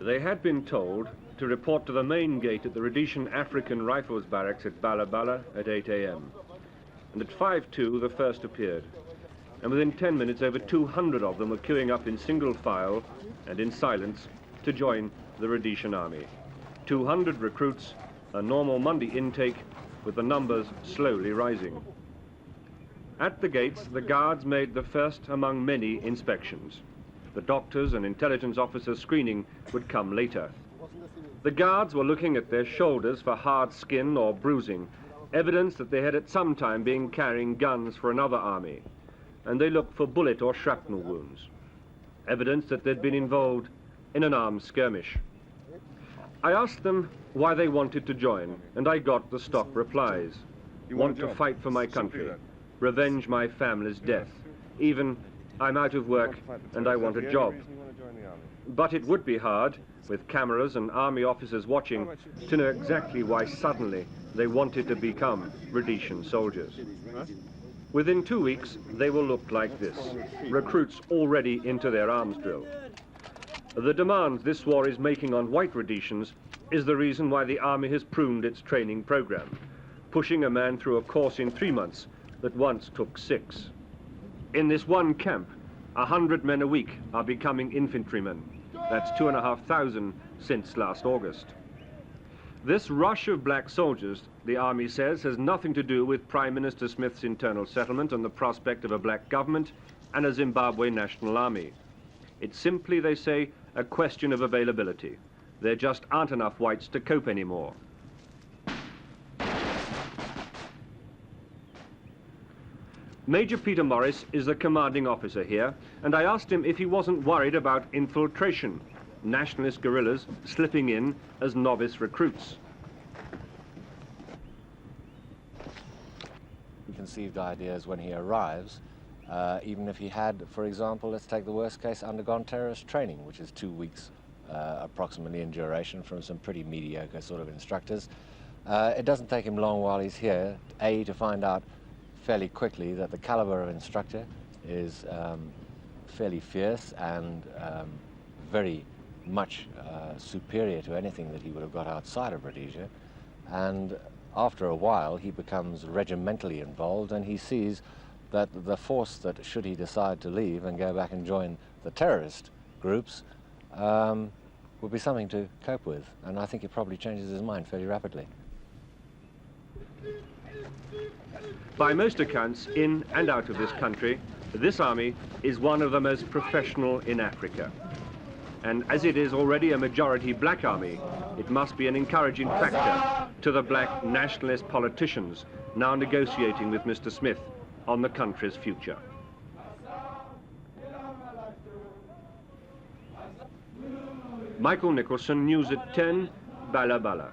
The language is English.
They had been told to report to the main gate at the Rhodesian African Rifles Barracks at Balla-Balla at 8 a.m. And at 5:02 the first appeared. And within 10 minutes over 200 of them were queuing up in single file and in silence to join the Rhodesian army. 200 recruits, a normal Monday intake, with the numbers slowly rising. At the gates, the guards made the first among many inspections. The doctors and intelligence officers' screening would come later. The guards were looking at their shoulders for hard skin or bruising, evidence that they had at some time been carrying guns for another army, and they looked for bullet or shrapnel wounds, evidence that they'd been involved in an armed skirmish. I asked them why they wanted to join, and I got the stock replies. Want to fight for my country, revenge my family's death, even I'm out of work and I want a job. But it would be hard, with cameras and army officers watching, to know exactly why suddenly they wanted to become Rhodesian soldiers. Within 2 weeks, they will look like this, recruits already into their arms drill. The demands this war is making on white Rhodesians is the reason why the army has pruned its training program, pushing a man through a course in 3 months that once took 6. In this one camp, 100 men a week are becoming infantrymen. That's 2,500 since last August. This rush of black soldiers, the army says, has nothing to do with Prime Minister Smith's internal settlement and the prospect of a black government and a Zimbabwe national army. It's simply, they say, a question of availability. There just aren't enough whites to cope anymore. Major Peter Morris is the commanding officer here, and I asked him if he wasn't worried about infiltration, nationalist guerrillas slipping in as novice recruits. Conceived ideas when he arrives, even if he had, for example, let's take the worst case, undergone terrorist training, which is 2 weeks approximately in duration from some pretty mediocre sort of instructors. It doesn't take him long while he's here, A, to find out fairly quickly that the caliber of instructor is fairly fierce and very much superior to anything that he would have got outside of Rhodesia. And after a while, he becomes regimentally involved, and he sees that the force that, should he decide to leave and go back and join the terrorist groups, would be something to cope with. And I think he probably changes his mind fairly rapidly. By most accounts, in and out of this country, this army is one of the most professional in Africa. And as it is already a majority black army, it must be an encouraging factor to the black nationalist politicians now negotiating with Mr. Smith on the country's future. Michael Nicholson, News at 10, Balla-Balla.